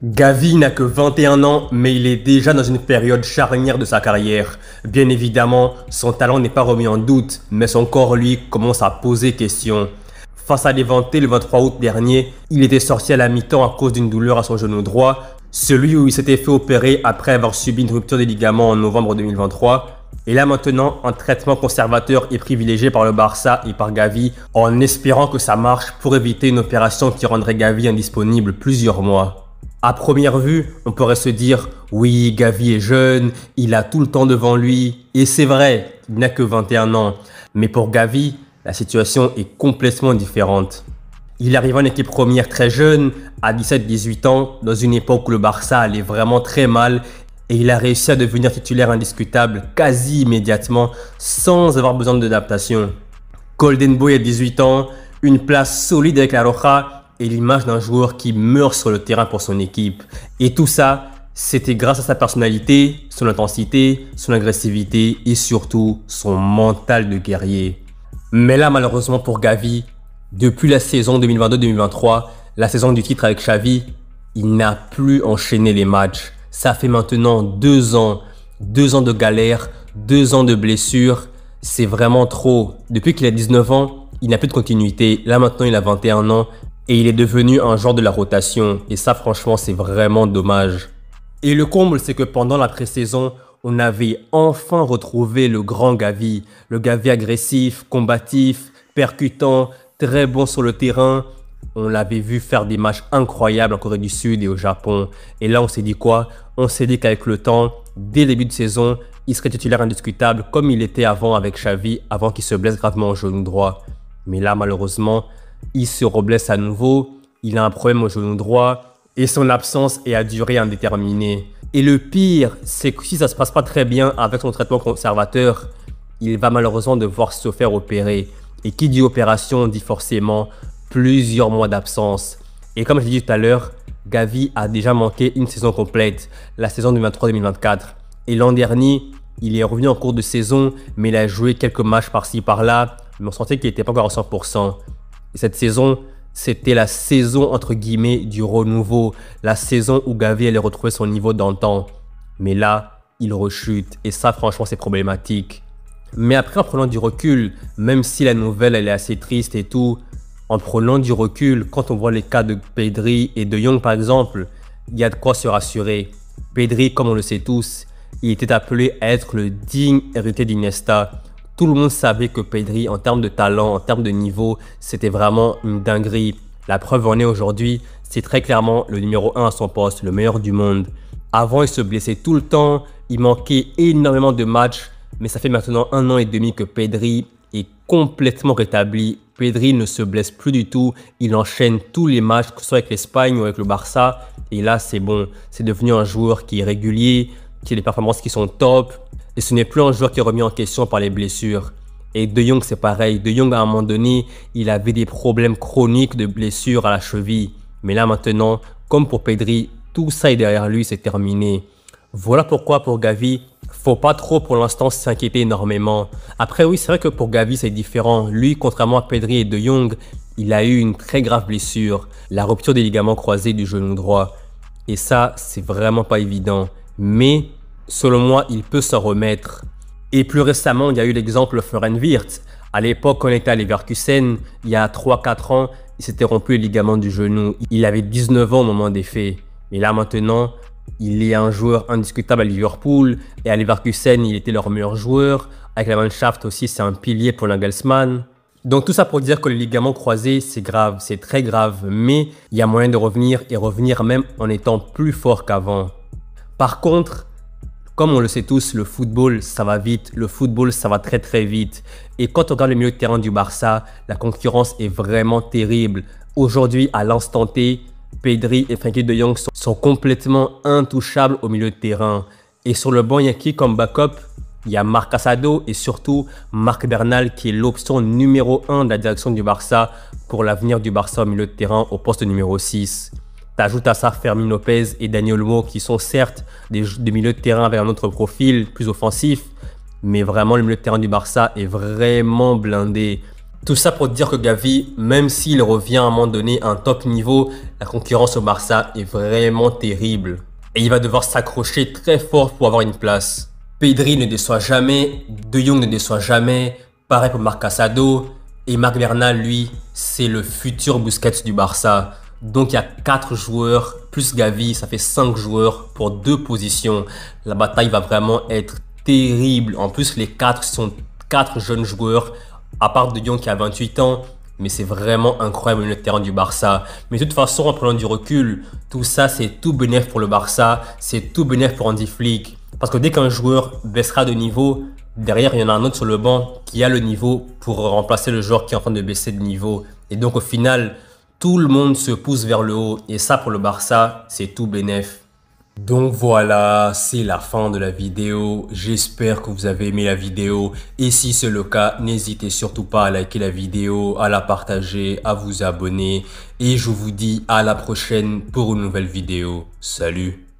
Gavi n'a que 21 ans, mais il est déjà dans une période charnière de sa carrière. Bien évidemment, son talent n'est pas remis en doute, mais son corps, lui, commence à poser question. Face à Levante le 23 août dernier, il était sorti à la mi-temps à cause d'une douleur à son genou droit, celui où il s'était fait opérer après avoir subi une rupture des ligaments en novembre 2023. Et là maintenant, un traitement conservateur est privilégié par le Barça et par Gavi en espérant que ça marche pour éviter une opération qui rendrait Gavi indisponible plusieurs mois. À première vue, on pourrait se dire « Oui, Gavi est jeune, il a tout le temps devant lui. » Et c'est vrai, il n'a que 21 ans. Mais pour Gavi, la situation est complètement différente. Il arrive en équipe première très jeune, à 17-18 ans, dans une époque où le Barça allait vraiment très mal et il a réussi à devenir titulaire indiscutable quasi immédiatement sans avoir besoin d'adaptation. Golden Boy à 18 ans, une place solide avec la Roja et l'image d'un joueur qui meurt sur le terrain pour son équipe. Et tout ça, c'était grâce à sa personnalité, son intensité, son agressivité et surtout son mental de guerrier. Mais là, malheureusement pour Gavi, depuis la saison 2022-2023, la saison du titre avec Xavi, il n'a plus enchaîné les matchs. Ça fait maintenant 2 ans, 2 ans de galère, 2 ans de blessures. C'est vraiment trop. Depuis qu'il a 19 ans, il n'a plus de continuité. Là maintenant, il a 21 ans. Et il est devenu un genre de la rotation. Et ça, franchement, c'est vraiment dommage. Et le comble, c'est que pendant la pré-saison, on avait enfin retrouvé le grand Gavi. Le Gavi agressif, combatif, percutant, très bon sur le terrain. On l'avait vu faire des matchs incroyables en Corée du Sud et au Japon. Et là, on s'est dit quoi? On s'est dit qu'avec le temps, dès le début de saison, il serait titulaire indiscutable comme il était avant avec Xavi, avant qu'il se blesse gravement au genou droit. Mais là, malheureusement, il se reblesse à nouveau, il a un problème au genou droit et son absence est à durée indéterminée. Et le pire, c'est que si ça ne se passe pas très bien avec son traitement conservateur, il va malheureusement devoir se faire opérer. Et qui dit opération dit forcément plusieurs mois d'absence. Et comme je l'ai dit tout à l'heure, Gavi a déjà manqué une saison complète, la saison 2023-2024. Et l'an dernier, il est revenu en cours de saison, mais il a joué quelques matchs par-ci par-là, mais on sentait qu'il n'était pas encore à 100%. Et cette saison, c'était la saison entre guillemets du renouveau, la saison où Gavi allait retrouver son niveau d'antan. Mais là, il rechute et ça franchement c'est problématique. Mais après en prenant du recul, même si la nouvelle elle est assez triste et tout, en prenant du recul, quand on voit les cas de Pedri et de Jong par exemple, il y a de quoi se rassurer. Pedri, comme on le sait tous, il était appelé à être le digne héritier d'Iniesta. Tout le monde savait que Pedri, en termes de talent, en termes de niveau, c'était vraiment une dinguerie. La preuve en est aujourd'hui, c'est très clairement le numéro 1 à son poste, le meilleur du monde. Avant, il se blessait tout le temps, il manquait énormément de matchs, mais ça fait maintenant 1 an et demi que Pedri est complètement rétabli. Pedri ne se blesse plus du tout, il enchaîne tous les matchs, que ce soit avec l'Espagne ou avec le Barça. Et là, c'est bon, c'est devenu un joueur qui est régulier, qui a des performances qui sont top. Et ce n'est plus un joueur qui est remis en question par les blessures. Et De Jong, c'est pareil. De Jong, à un moment donné, il avait des problèmes chroniques de blessures à la cheville. Mais là, maintenant, comme pour Pedri, tout ça est derrière lui, c'est terminé. Voilà pourquoi pour Gavi, faut pas trop pour l'instant s'inquiéter énormément. Après, oui, c'est vrai que pour Gavi, c'est différent. Lui, contrairement à Pedri et De Jong, il a eu une très grave blessure. La rupture des ligaments croisés du genou droit. Et ça, c'est vraiment pas évident. Mais selon moi, il peut s'en remettre. Et plus récemment, il y a eu l'exemple Florian Wirtz. À l'époque, quand il était à Leverkusen, il y a 3-4 ans, il s'était rompu le ligament du genou. Il avait 19 ans au moment des faits. Et là maintenant, il est un joueur indiscutable à Liverpool. Et à Leverkusen, il était leur meilleur joueur. Avec la Mannschaft aussi, c'est un pilier pour Nagelsmann. Donc tout ça pour dire que les ligaments croisés, c'est grave, c'est très grave. Mais il y a moyen de revenir et revenir même en étant plus fort qu'avant. Par contre, comme on le sait tous, le football, ça va vite. Le football, ça va très très vite. Et quand on regarde le milieu de terrain du Barça, la concurrence est vraiment terrible. Aujourd'hui, à l'instant T, Pedri et Frenkie de Jong sont complètement intouchables au milieu de terrain. Et sur le banc, il y a qui comme backup? Il y a Marc Casado et surtout Marc Bernal qui est l'option numéro 1 de la direction du Barça pour l'avenir du Barça au milieu de terrain au poste numéro 6. T'ajoutes à ça Fermin Lopez et Dani Olmo qui sont certes des milieux de terrain avec un autre profil plus offensif, mais vraiment le milieu de terrain du Barça est vraiment blindé. Tout ça pour dire que Gavi, même s'il revient à un moment donné à un top niveau, la concurrence au Barça est vraiment terrible. Et il va devoir s'accrocher très fort pour avoir une place. Pedri ne déçoit jamais, De Jong ne déçoit jamais, pareil pour Marc Casado. Et Marc Bernal, lui, c'est le futur Busquets du Barça. Donc il y a 4 joueurs, plus Gavi, ça fait 5 joueurs pour 2 positions. La bataille va vraiment être terrible. En plus, les 4 sont 4 jeunes joueurs, à part De Jong qui a 28 ans. Mais c'est vraiment incroyable le terrain du Barça. Mais de toute façon, en prenant du recul, tout ça, c'est tout bénéf pour le Barça. C'est tout bénéf pour Hansi Flick. Parce que dès qu'un joueur baissera de niveau, derrière, il y en a un autre sur le banc qui a le niveau pour remplacer le joueur qui est en train de baisser de niveau. Et donc, au final, tout le monde se pousse vers le haut. Et ça, pour le Barça, c'est tout bénef. Donc voilà, c'est la fin de la vidéo. J'espère que vous avez aimé la vidéo. Et si c'est le cas, n'hésitez surtout pas à liker la vidéo, à la partager, à vous abonner. Et je vous dis à la prochaine pour une nouvelle vidéo. Salut!